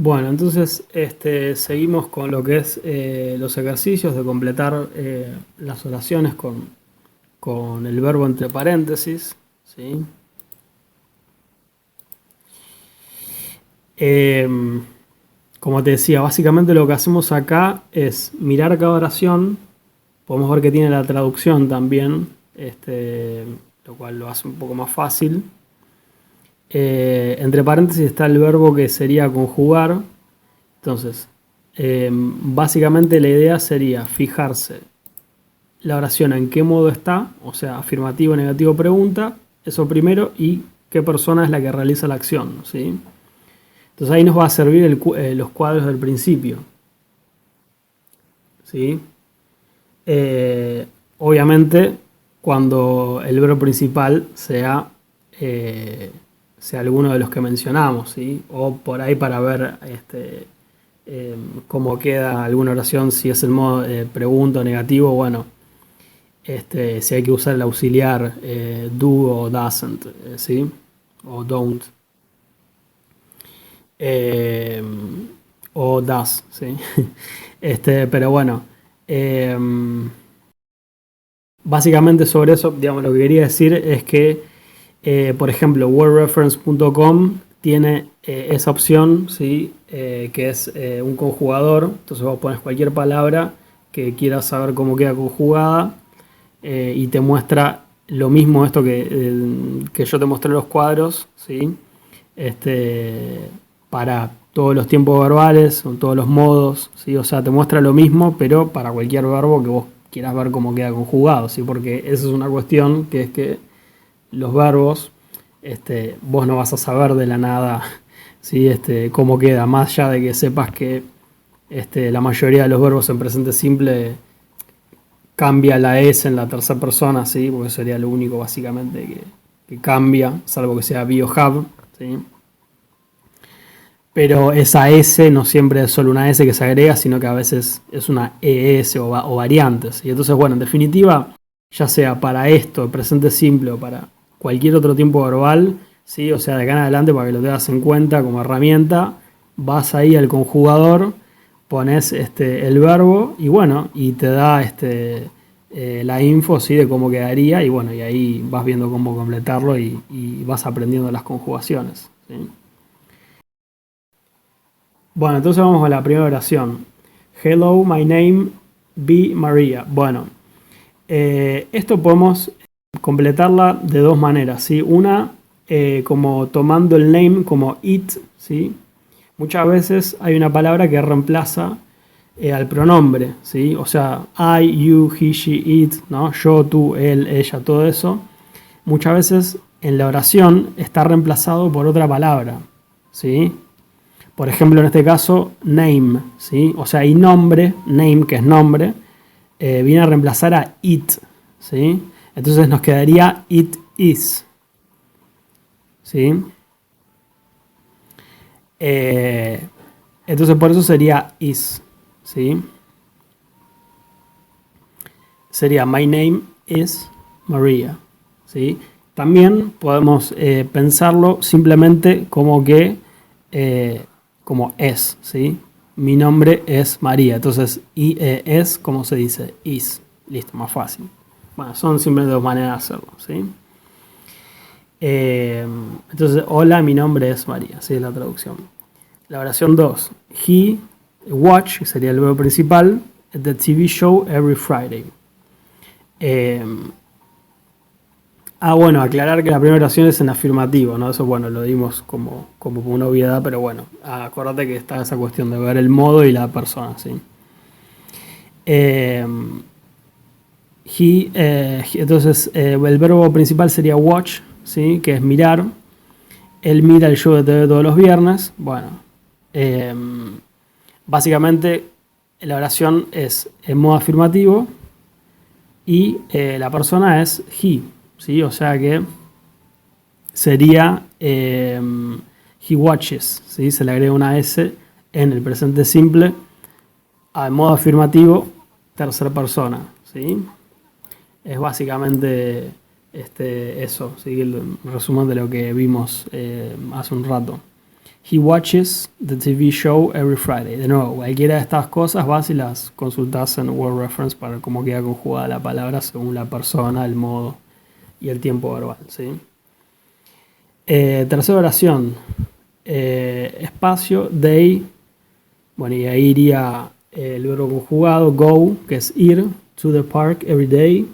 Bueno, entonces seguimos con lo que es los ejercicios de completar las oraciones con el verbo entre paréntesis, ¿sí? Em, Como te decía, básicamente lo que hacemos acá es mirar cada oración, podemos ver que tiene la traducción también, lo cual lo hace un poco más fácil. Entre paréntesis está el verbo que sería conjugar. Entonces, básicamente la idea sería fijarse la oración en qué modo está, o sea, afirmativo, negativo, pregunta, eso primero, y qué persona es la que realiza la acción, ¿sí? Entonces ahí nos va a servir los cuadros del principio, ¿sí? Eh, Obviamente, cuando el verbo principal sea alguno de los que mencionamos, ¿sí? O por ahí para ver cómo queda alguna oración, si es el modo pregunta o negativo, bueno, si hay que usar el auxiliar do o doesn't, ¿sí? O don't. Eh, o does, ¿sí? Pero bueno, eh, básicamente sobre eso, digamos, lo que quería decir es que, por ejemplo, wordreference.com tiene esa opción, ¿sí? Que es un conjugador. Entonces vos pones cualquier palabra que quieras saber cómo queda conjugada y te muestra lo mismo esto que yo te mostré en los cuadros, ¿sí? Este, para todos los tiempos verbales, en todos los modos, ¿sí? O sea, te muestra lo mismo, pero para cualquier verbo que vos quieras ver cómo queda conjugado, ¿sí? Porque esa es una cuestión que es que los verbos, vos no vas a saber de la nada, ¿sí? Cómo queda, más allá de que sepas que la mayoría de los verbos en presente simple cambia la S en la tercera persona, ¿sí? Porque sería lo único básicamente que cambia, salvo que sea be o have, ¿sí? Pero esa S no siempre es solo una S que se agrega, sino que a veces es una ES o variantes. Y entonces, bueno, en definitiva, ya sea para esto, el presente simple, o para cualquier otro tiempo verbal, ¿sí? O sea, de acá en adelante, para que lo tengas en cuenta como herramienta, vas ahí al conjugador, pones el verbo y bueno, y te da la info, ¿sí? De cómo quedaría y bueno, y ahí vas viendo cómo completarlo y vas aprendiendo las conjugaciones, ¿sí? Bueno, entonces vamos a la primera oración. Hello, my name be Maria. Bueno, esto podemos completarla de dos maneras, ¿sí? Una, como tomando el name como it, ¿sí? Muchas veces hay una palabra que reemplaza al pronombre, ¿sí? O sea, I, you, he, she, it, ¿no? Yo, tú, él, ella, todo eso. Muchas veces en la oración está reemplazado por otra palabra, ¿sí? Por ejemplo, en este caso, name, ¿sí? O sea, y nombre, name, que es nombre, viene a reemplazar a it, ¿sí? Entonces nos quedaría it is, ¿sí? Eh, entonces por eso sería is, ¿sí? Sería my name is Maria, ¿sí? También podemos pensarlo simplemente como que como es, ¿sí? Mi nombre es María. Entonces, es, como se dice? Is. Listo, más fácil. Bueno, son simplemente dos maneras de hacerlo, ¿sí? Eh, entonces, hola, mi nombre es María, ¿sí? Es la traducción. La oración 2. He watch, que sería el verbo principal, the TV show every Friday. Eh, bueno, aclarar que la primera oración es en afirmativo, ¿no? Eso, bueno, lo dimos como una obviedad, pero bueno, acordate que está esa cuestión de ver el modo y la persona, ¿sí? Eh, entonces, el verbo principal sería watch, ¿sí? Que es mirar. Él mira el show de TV todos los viernes. Bueno, eh, básicamente la oración es en modo afirmativo y la persona es he, ¿sí? O sea que sería he watches, ¿sí? Se le agrega una S en el presente simple al modo afirmativo, tercera persona, ¿sí? Es básicamente eso, ¿sí? El resumen de lo que vimos hace un rato. He watches the TV show every Friday. De nuevo, cualquiera de estas cosas vas y las consultas en Word Reference para ver cómo queda conjugada la palabra según la persona, el modo y el tiempo verbal, ¿sí? Tercera oración. Espacio, they. Bueno, y ahí iría el verbo conjugado, go, que es ir, to the park every day.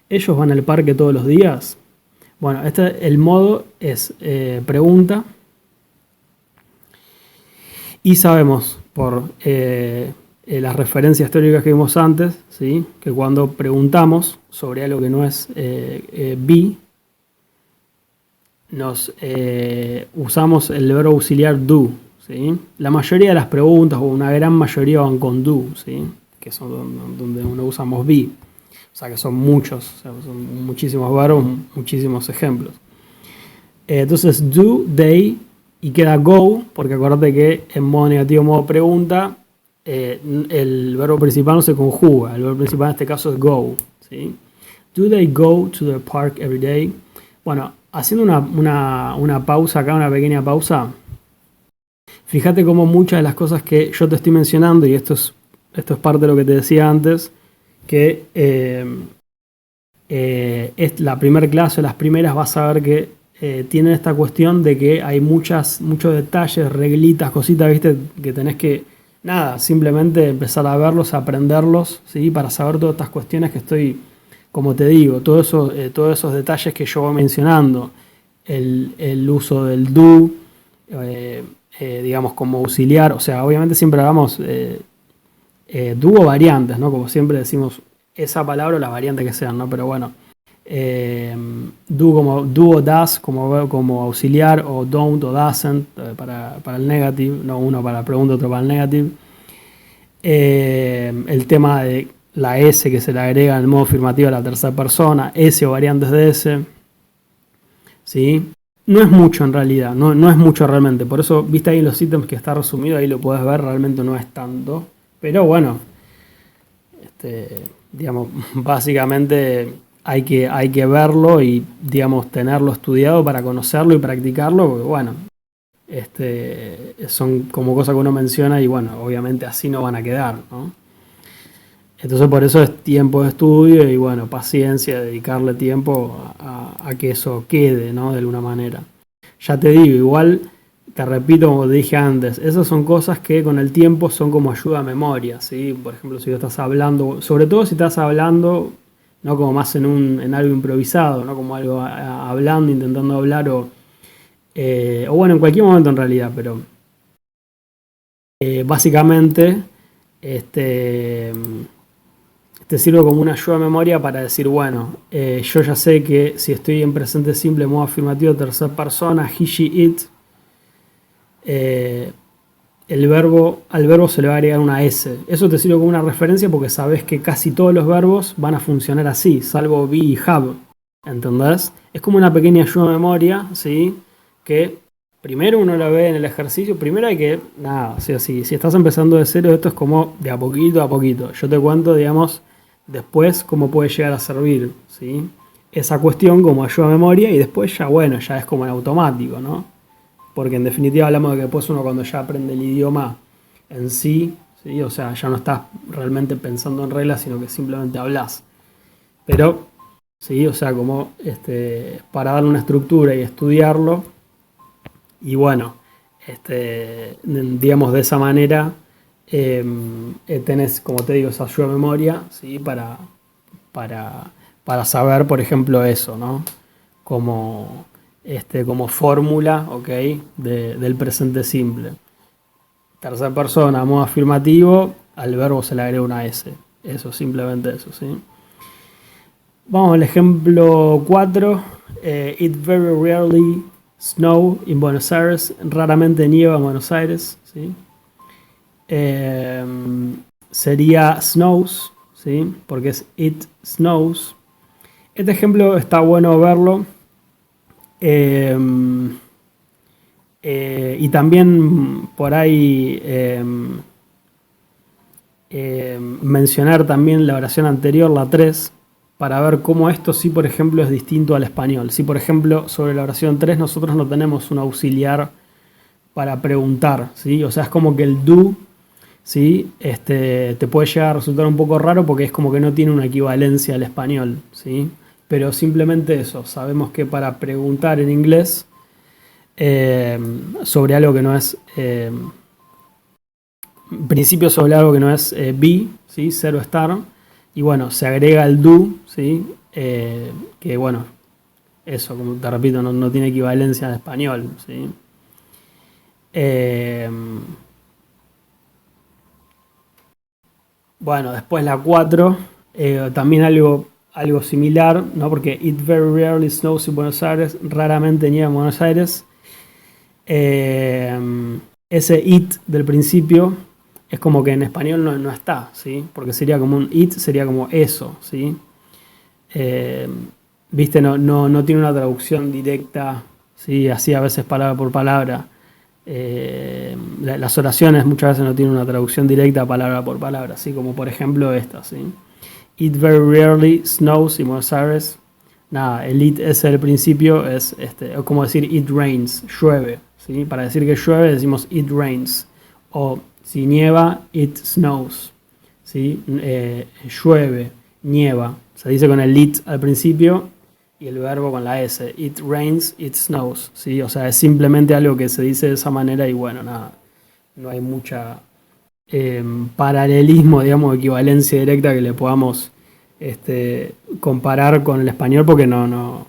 Ellos van al parque todos los días. Bueno, el modo es pregunta. Y sabemos por las referencias teóricas que vimos antes, ¿sí? Que cuando preguntamos sobre algo que no es be, usamos el verbo auxiliar do, ¿sí? La mayoría de las preguntas, o una gran mayoría, van con do, ¿sí? Que son donde no usamos be. O sea que son muchos, o sea, son muchísimos verbos, muchísimos ejemplos. Entonces, do, they, y queda go, porque acordate que en modo negativo, modo pregunta, el verbo principal no se conjuga. El verbo principal en este caso es go, ¿sí? Do they go to the park every day? Bueno, haciendo una pausa acá, una pequeña pausa, fíjate cómo muchas de las cosas que yo te estoy mencionando, y esto es parte de lo que te decía antes, que es la primera clase, las primeras vas a ver que tienen esta cuestión de que hay muchos detalles, reglitas, cositas, ¿viste? Que tenés que, nada, simplemente empezar a verlos, a aprenderlos, ¿sí? Para saber todas estas cuestiones que estoy, como te digo, todos esos detalles que yo voy mencionando, el uso del do, digamos como auxiliar, o sea, obviamente siempre hablamos do o variantes, ¿no? Como siempre decimos esa palabra o las variantes que sean, ¿no? Pero bueno, do o does como auxiliar, o don't o doesn't para el negative, no, uno para la pregunta, otro para el negative. El tema de la S que se le agrega en el modo afirmativo a la tercera persona, S o variantes de S, ¿sí? No es mucho en realidad, no es mucho realmente, por eso viste ahí en los ítems que está resumido, ahí lo puedes ver, realmente no es tanto, pero bueno, digamos, básicamente hay que verlo y, digamos, tenerlo estudiado para conocerlo y practicarlo, porque bueno, son como cosas que uno menciona y bueno, obviamente así no van a quedar, ¿no? Entonces por eso es tiempo de estudio y bueno, paciencia, dedicarle tiempo a que eso quede, ¿no? De alguna manera. Ya te digo, igual, te repito como te dije antes, esas son cosas que con el tiempo son como ayuda a memoria, ¿sí? Por ejemplo, si estás hablando, sobre todo si estás hablando, no como más en algo improvisado, no como algo hablando, intentando hablar o bueno, en cualquier momento en realidad, pero básicamente te sirve como una ayuda a memoria para decir, bueno, yo ya sé que si estoy en presente simple, modo afirmativo, tercera persona, he, she, it, al verbo se le va a agregar una S. Eso te sirve como una referencia porque sabes que casi todos los verbos van a funcionar así, salvo be y have. ¿Entendés? Es como una pequeña ayuda a memoria, ¿sí? Que primero uno la ve en el ejercicio. Primero hay que, nada, o sea, si estás empezando de cero, esto es como de a poquito a poquito. Yo te cuento, digamos, después cómo puede llegar a servir, ¿sí? Esa cuestión como ayuda a memoria y después ya, bueno, ya es como en automático, ¿no? Porque en definitiva hablamos de que después uno cuando ya aprende el idioma en sí, ¿sí? O sea, ya no estás realmente pensando en reglas, sino que simplemente hablas. Pero, sí, o sea, como para darle una estructura y estudiarlo, y bueno, digamos de esa manera tenés, como te digo, esa ayuda a memoria, ¿sí? Para saber, por ejemplo, eso, ¿no? Como fórmula, ¿ok? Del presente simple. Tercera persona, modo afirmativo, al verbo se le agrega una S. Eso, simplemente eso, ¿sí? Vamos al ejemplo 4. It very rarely snow in Buenos Aires. Raramente nieva en Buenos Aires, ¿sí? Sería snows, ¿sí? Porque es it snows. Este ejemplo está bueno verlo. Y también por ahí mencionar también la oración anterior, la 3, para ver cómo esto sí, por ejemplo, es distinto al español. Si, por ejemplo, sobre la oración 3 nosotros no tenemos un auxiliar para preguntar, ¿sí? O sea, es como que el do, ¿sí? Te puede llegar a resultar un poco raro porque es como que no tiene una equivalencia al español, ¿sí? Pero simplemente eso, sabemos que para preguntar en inglés eh, sobre algo que no es, principio sobre algo que no es be, ¿sí? Cero estar, y bueno, se agrega el do, ¿sí? Que bueno, eso, como te repito, no tiene equivalencia al español, ¿sí? Eh, Bueno, después la 4 también algo similar, ¿no? Porque it very rarely snows in Buenos Aires, raramente nieva en Buenos Aires. Eh, Ese it del principio es como que en español no está, ¿sí? Porque sería como un it, sería como eso, ¿sí? Eh, Viste, no tiene una traducción directa, ¿sí? Así a veces palabra por palabra. Las oraciones muchas veces no tienen una traducción directa palabra por palabra, así como por ejemplo esta, ¿sí? It very rarely snows in Buenos Aires. Nada, el it ese del principio es como decir it rains, llueve, ¿sí? Para decir que llueve decimos it rains. O si nieva, it snows, ¿sí? Llueve, nieva. Se dice con el it al principio y el verbo con la S. It rains, it snows, ¿sí? O sea, es simplemente algo que se dice de esa manera y bueno, nada, no hay mucha paralelismo, digamos, equivalencia directa que le podamos comparar con el español porque no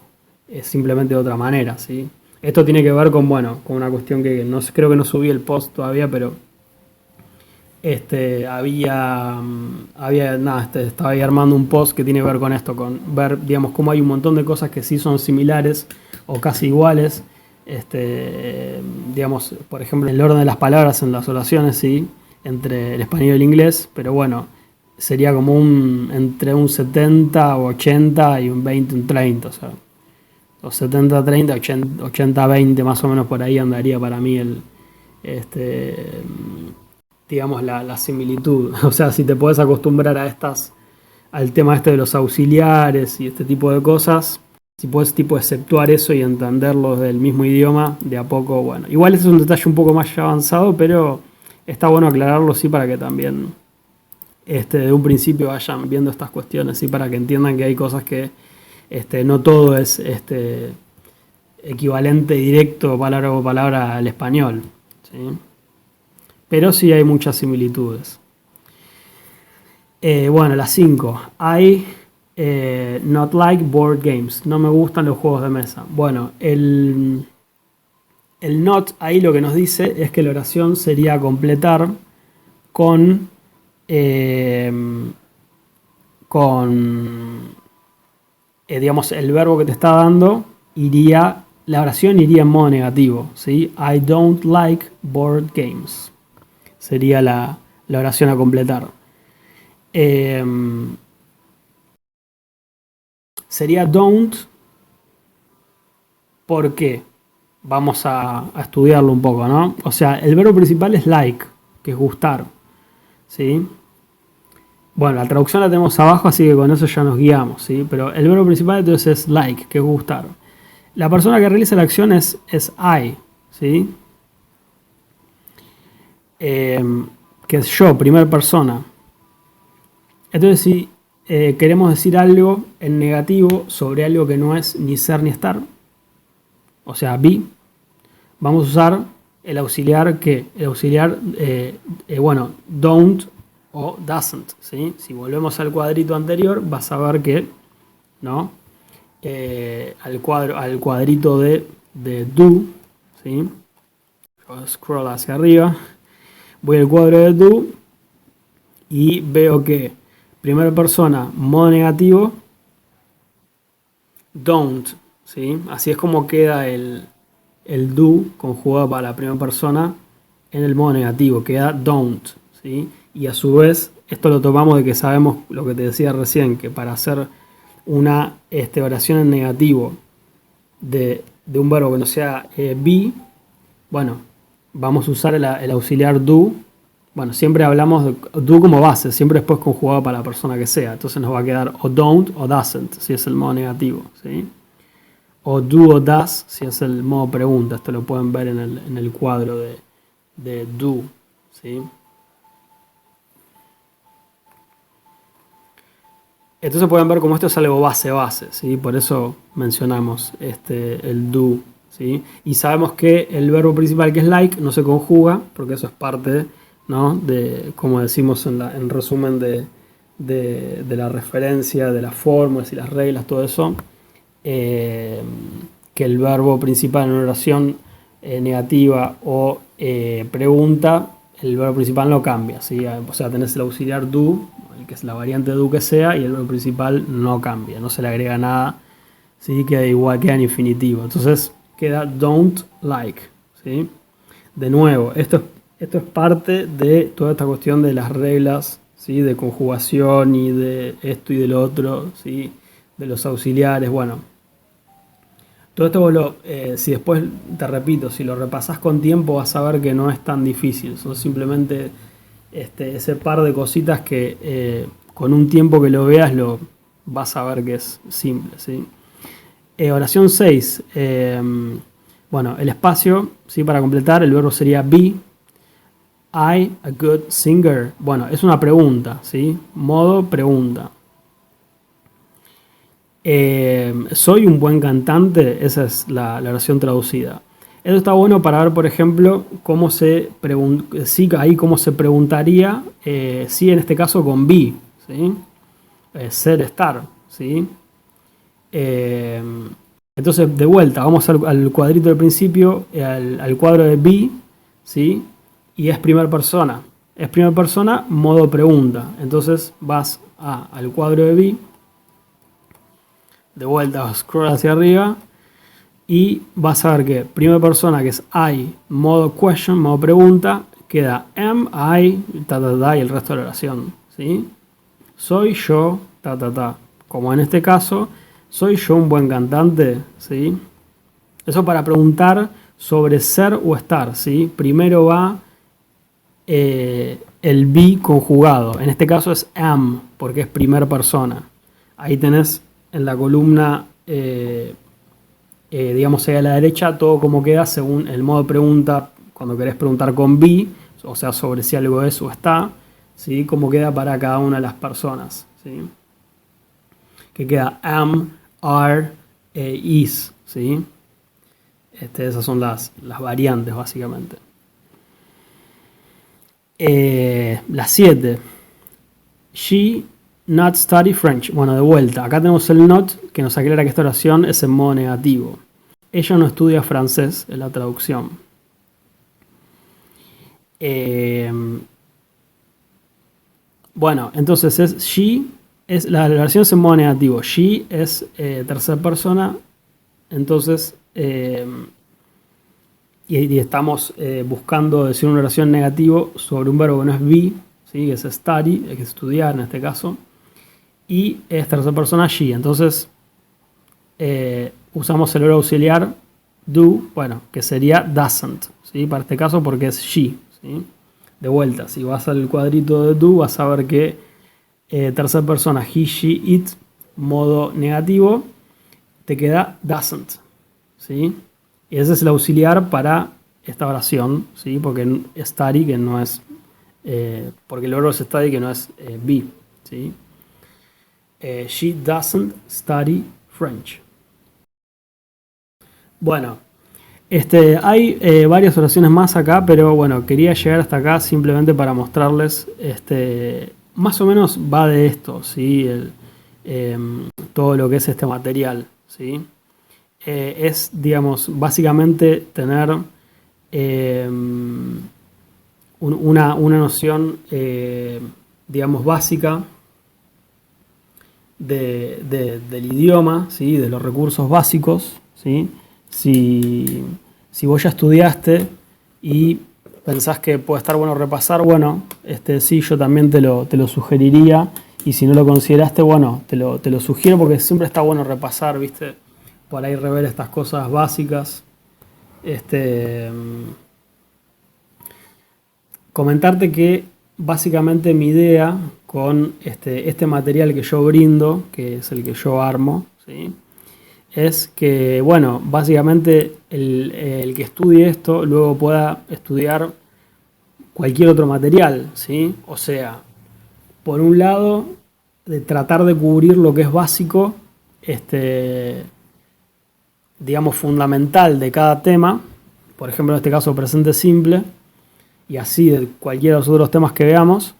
es simplemente de otra manera, ¿sí? Esto tiene que ver con, bueno, con una cuestión que no creo que no subí el post todavía, pero estaba ahí armando un post que tiene que ver con esto, con ver, digamos, cómo hay un montón de cosas que sí son similares o casi iguales. Digamos, por ejemplo, el orden de las palabras en las oraciones, sí, entre el español y el inglés, pero bueno, sería como entre un 70 o 80 y un 20, un 30, o sea, o 70, 30, 80, 20, más o menos por ahí andaría para mí este, digamos, la similitud. O sea, si te puedes acostumbrar al tema de los auxiliares y este tipo de cosas, si puedes tipo exceptuar eso y entenderlos del mismo idioma, de a poco, bueno. Igual ese es un detalle un poco más avanzado, pero está bueno aclararlo, sí, para que también de un principio vayan viendo estas cuestiones, sí, para que entiendan que hay cosas que no todo es equivalente directo palabra por palabra al español, ¿sí? Pero sí hay muchas similitudes. Bueno, la 5. I not like board games. No me gustan los juegos de mesa. Bueno, el not ahí lo que nos dice es que la oración sería completar con digamos, el verbo que te está dando la oración iría en modo negativo, ¿sí? I don't like board games. Sería la oración a completar. Sería don't. ¿Por qué? Vamos a estudiarlo un poco, ¿no? O sea, el verbo principal es like, que es gustar, ¿sí? Bueno, la traducción la tenemos abajo, así que con eso ya nos guiamos, ¿sí? Pero el verbo principal entonces es like, que es gustar. La persona que realiza la acción es I, ¿sí? Que es yo, primera persona. Entonces, si queremos decir algo en negativo sobre algo que no es ni ser ni estar, o sea, be, vamos a usar el auxiliar que, el auxiliar, bueno, don't o doesn't, ¿sí? Si volvemos al cuadrito anterior, vas a ver que, ¿no? Al cuadrito de do, ¿sí? Yo scroll hacia arriba, voy al cuadro de do y veo que primera persona, modo negativo, don't, ¿sí? Así es como queda el do conjugado para la primera persona en el modo negativo, queda don't, ¿sí? Y a su vez, esto lo tomamos de que sabemos lo que te decía recién, que para hacer una oración en negativo de un verbo que no sea be, bueno, vamos a usar el auxiliar do. Bueno, siempre hablamos de do como base, siempre después conjugado para la persona que sea. Entonces nos va a quedar o don't o doesn't, si es el modo negativo, ¿sí? o do o does, si es el modo pregunta. Esto lo pueden ver en el cuadro de do, ¿sí? Entonces pueden ver como esto es algo base, ¿sí? Por eso mencionamos el do, ¿sí? Y sabemos que el verbo principal, que es like, no se conjuga, porque eso es parte, ¿no? De, como decimos en resumen de la referencia, de las fórmulas y las reglas, todo eso, que el verbo principal en una oración negativa o pregunta, el verbo principal no cambia, ¿sí? O sea, tenés el auxiliar do, que es la variante do que sea, y el verbo principal no cambia, no se le agrega nada, ¿sí? Queda igual, queda en infinitivo. Entonces queda don't like, ¿sí? De nuevo, esto es parte de toda esta cuestión de las reglas, ¿sí? De conjugación y de esto y del otro, ¿sí? De los auxiliares, bueno. Todo esto vos si después, te repito, si lo repasás con tiempo vas a ver que no es tan difícil, son simplemente ese par de cositas que con un tiempo que lo veas lo vas a ver que es simple, ¿sí? Oración 6. Bueno, el espacio, ¿sí? Para completar, el verbo sería be. I a good singer. Bueno, es una pregunta, ¿sí? Modo pregunta. Soy un buen cantante, esa es la versión traducida. Eso está bueno para ver, por ejemplo, cómo se preguntaría, si en este caso con be, ¿sí? Ser, estar, ¿sí? Entonces, de vuelta, vamos al cuadrito del principio, al cuadro de be, ¿sí? Y es primera persona. Es primera persona, modo pregunta. Entonces vas al cuadro de be, de vuelta, scroll hacia arriba, y vas a ver que primera persona, que es I, modo question, modo pregunta, queda am, I, y el resto de la oración, ¿sí? Soy yo, Como en este caso, soy yo un buen cantante, ¿sí? Eso para preguntar sobre ser o estar, ¿sí? Primero va el be conjugado. En este caso es am, porque es primera persona. Ahí tenés en la columna, digamos, ahí a la derecha, todo como queda según el modo de pregunta, cuando querés preguntar con be, o sea, sobre si algo es o está, ¿sí? Cómo queda para cada una de las personas, ¿sí? Que queda am, are, is, ¿sí? Esas son las variantes, básicamente. Las 7. She not study French. Bueno, de vuelta. Acá tenemos el not que nos aclara que esta oración es en modo negativo. Ella no estudia francés, es la traducción. Bueno, entonces es she, la versión es en modo negativo. She es tercera persona, entonces, y estamos buscando decir una oración negativo sobre un verbo que no es be, ¿sí? Que es study, que es estudiar en este caso, y es tercera persona she. Entonces usamos el verbo auxiliar do, bueno, que sería doesn't, ¿sí? Para este caso porque es she, ¿sí? De vuelta, si vas al cuadrito de do vas a ver que tercera persona he, she, it, modo negativo, te queda doesn't, ¿sí? Y ese es el auxiliar para esta oración, ¿sí? Porque study, que no es, porque el verbo es study, que no es be, ¿sí? She doesn't study French. Bueno, hay varias oraciones más acá, pero bueno, quería llegar hasta acá simplemente para mostrarles, más o menos va de esto, ¿sí? Todo lo que es este material, ¿sí? Es, digamos, básicamente tener una noción, digamos, básica del idioma, ¿sí? De los recursos básicos, ¿sí? Si vos ya estudiaste y pensás que puede estar bueno repasar, bueno, sí, yo también te lo sugeriría, y si no lo consideraste, bueno, te lo sugiero porque siempre está bueno repasar, ¿viste? Por ahí rever estas cosas básicas. Comentarte que básicamente mi idea con este material que yo brindo, que es el que yo armo, ¿sí? es que, bueno, básicamente el que estudie esto luego pueda estudiar cualquier otro material, ¿sí? O sea, por un lado, de tratar de cubrir lo que es básico, este, digamos, fundamental de cada tema, por ejemplo, en este caso presente simple, y así de cualquiera de los otros temas que veamos,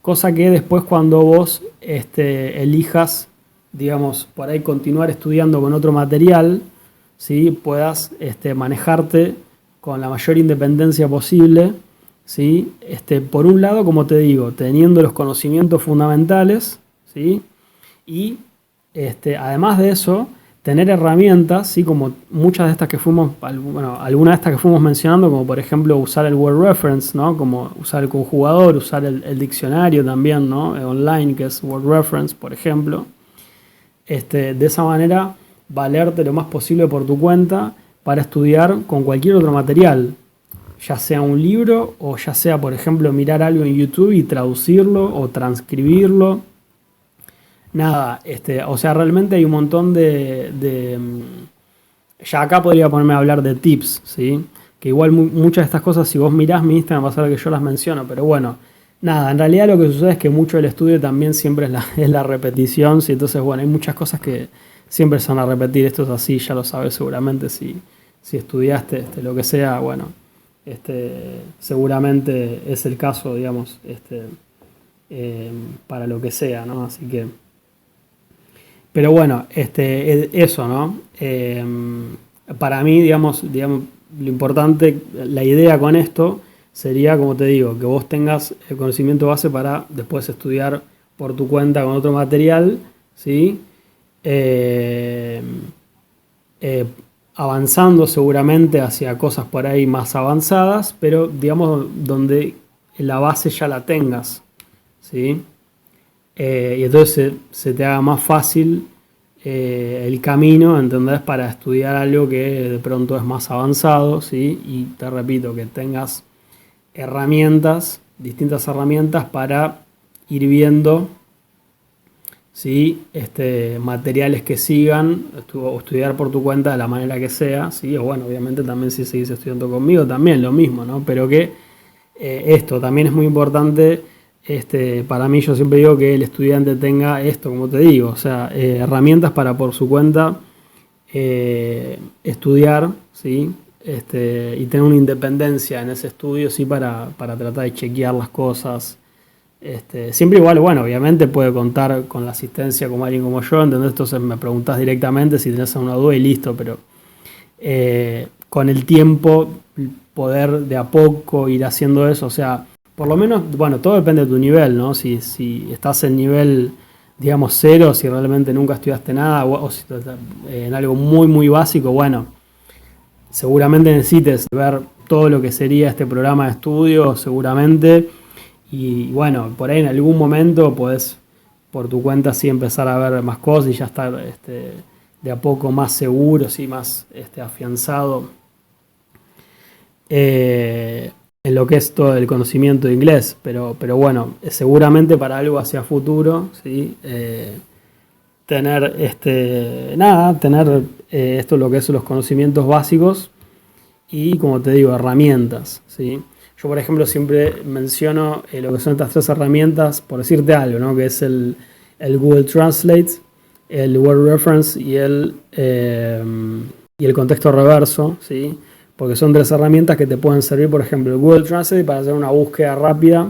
cosa que después cuando vos elijas, digamos, por ahí continuar estudiando con otro material, ¿sí? Puedas manejarte con la mayor independencia posible, ¿sí? Por un lado, como te digo, teniendo los conocimientos fundamentales, ¿sí? Y además de eso, tener herramientas, ¿sí? Como muchas de estas que fuimos, bueno, algunas de estas que fuimos mencionando, como por ejemplo usar el Word Reference, ¿no? Como usar el conjugador, usar el diccionario también, ¿no? Online, que es Word Reference, por ejemplo. De esa manera, valerte lo más posible por tu cuenta para estudiar con cualquier otro material, ya sea un libro o ya sea, por ejemplo, mirar algo en YouTube y traducirlo o transcribirlo. Nada, o sea, realmente hay un montón ya acá podría ponerme a hablar de tips, ¿sí? Que igual muchas de estas cosas, si vos mirás mi Instagram, vas a ver que yo las menciono, pero bueno, nada, en realidad lo que sucede es que mucho del estudio también siempre es la repetición, ¿sí? Entonces, bueno, hay muchas cosas que siempre se van a repetir, esto es así, ya lo sabes seguramente, si estudiaste lo que sea, bueno, seguramente es el caso, digamos, para lo que sea, ¿no? Así que... Pero bueno, eso, ¿no? Para mí, digamos, lo importante, la idea con esto sería, como te digo, que vos tengas el conocimiento base para después estudiar por tu cuenta con otro material, ¿sí? Eh, Avanzando seguramente hacia cosas por ahí más avanzadas, pero digamos donde la base ya la tengas, ¿sí? Y entonces se te haga más fácil el camino, ¿entendés? Para estudiar algo que de pronto es más avanzado, ¿sí? Y te repito, que tengas herramientas, distintas herramientas para ir viendo, ¿sí? Materiales que sigan, o estudiar por tu cuenta de la manera que sea, ¿sí? O bueno, obviamente también si seguís estudiando conmigo, también lo mismo, ¿no? Pero que esto también es muy importante. Para mí yo siempre digo que el estudiante tenga esto, como te digo, o sea, herramientas para por su cuenta estudiar, ¿sí? Y tener una independencia en ese estudio, sí, para tratar de chequear las cosas. Siempre igual, bueno, obviamente puede contar con la asistencia como alguien como yo, ¿entendés? Entonces me preguntás directamente si tenés alguna duda y listo, pero con el tiempo poder de a poco ir haciendo eso, o sea, por lo menos, bueno, todo depende de tu nivel, ¿no? Si estás en nivel, digamos, cero, si realmente nunca estudiaste nada, o si estás en algo muy, muy básico, bueno, seguramente necesites ver todo lo que sería este programa de estudio, seguramente, y bueno, por ahí en algún momento podés por tu cuenta sí empezar a ver más cosas y ya estar de a poco más seguro, sí, más afianzado en lo que es todo el conocimiento de inglés, pero bueno, seguramente para algo hacia futuro, ¿sí? Tener tener esto lo que es los conocimientos básicos y, como te digo, herramientas, ¿sí? Yo, por ejemplo, siempre menciono lo que son estas tres herramientas, por decirte algo, ¿no? Que es el Google Translate, el Word Reference y el contexto reverso, ¿sí? Porque son tres herramientas que te pueden servir, por ejemplo, el Google Translate para hacer una búsqueda rápida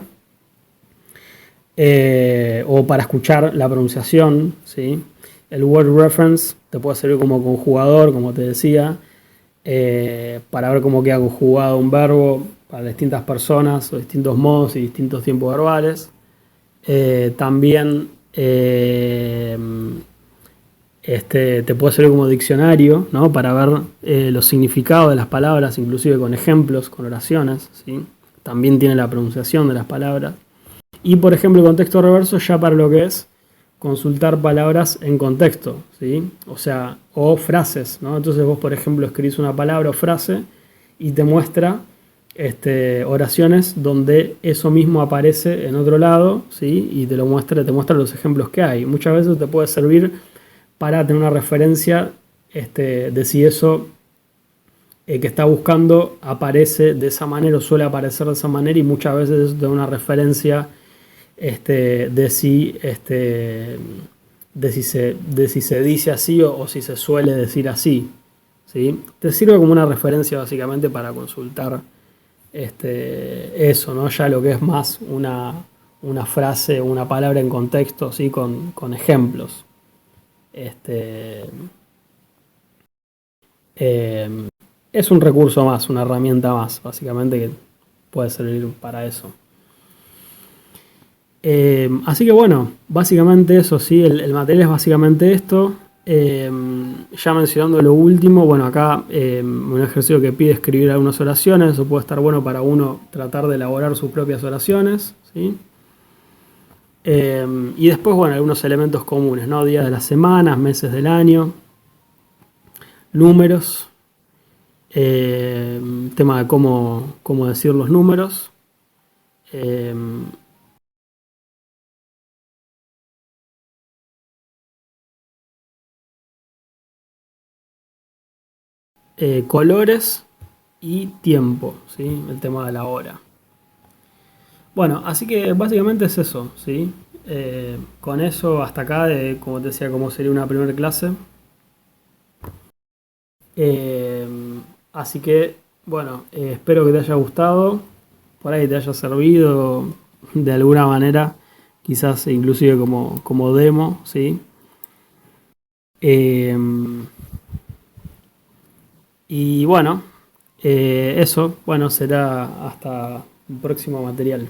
o para escuchar la pronunciación, ¿sí? El Word Reference te puede servir como conjugador, como te decía, para ver cómo queda conjugado un verbo para distintas personas o distintos modos y distintos tiempos verbales. También te puede servir como diccionario, ¿no? Para ver los significados de las palabras, inclusive con ejemplos, con oraciones, ¿sí? También tiene la pronunciación de las palabras. Y, por ejemplo, el contexto reverso ya para lo que es consultar palabras en contexto, ¿sí? O sea, o frases, ¿no? Entonces vos, por ejemplo, escribís una palabra o frase y te muestra oraciones donde eso mismo aparece en otro lado, ¿sí? Y te muestra los ejemplos que hay. Muchas veces te puede servir para tener una referencia de si eso que está buscando aparece de esa manera o suele aparecer de esa manera, y muchas veces eso da una referencia de si de si se dice así o si se suele decir así, ¿sí? Te sirve como una referencia básicamente para consultar eso, ¿no? Ya lo que es más una frase, una palabra en contexto, ¿sí? Con ejemplos. Este, eh, es un recurso más, una herramienta más, básicamente, que puede servir para eso. Así que bueno, básicamente eso, sí, el material es básicamente esto. Ya mencionando lo último, bueno, acá un ejercicio que pide escribir algunas oraciones, eso puede estar bueno para uno tratar de elaborar sus propias oraciones, ¿sí? Y después, bueno, algunos elementos comunes, ¿no? Días de las semanas, meses del año, números, tema de cómo decir los números. eh, Colores y tiempo, ¿sí? El tema de la hora. Bueno, así que básicamente es eso, ¿sí? Con eso hasta acá, como te decía, cómo sería una primera clase. Eh, Así que, bueno, espero que te haya gustado, por ahí te haya servido de alguna manera, quizás inclusive como demo, ¿sí? Eh, y bueno, eso, bueno, será hasta un próximo material.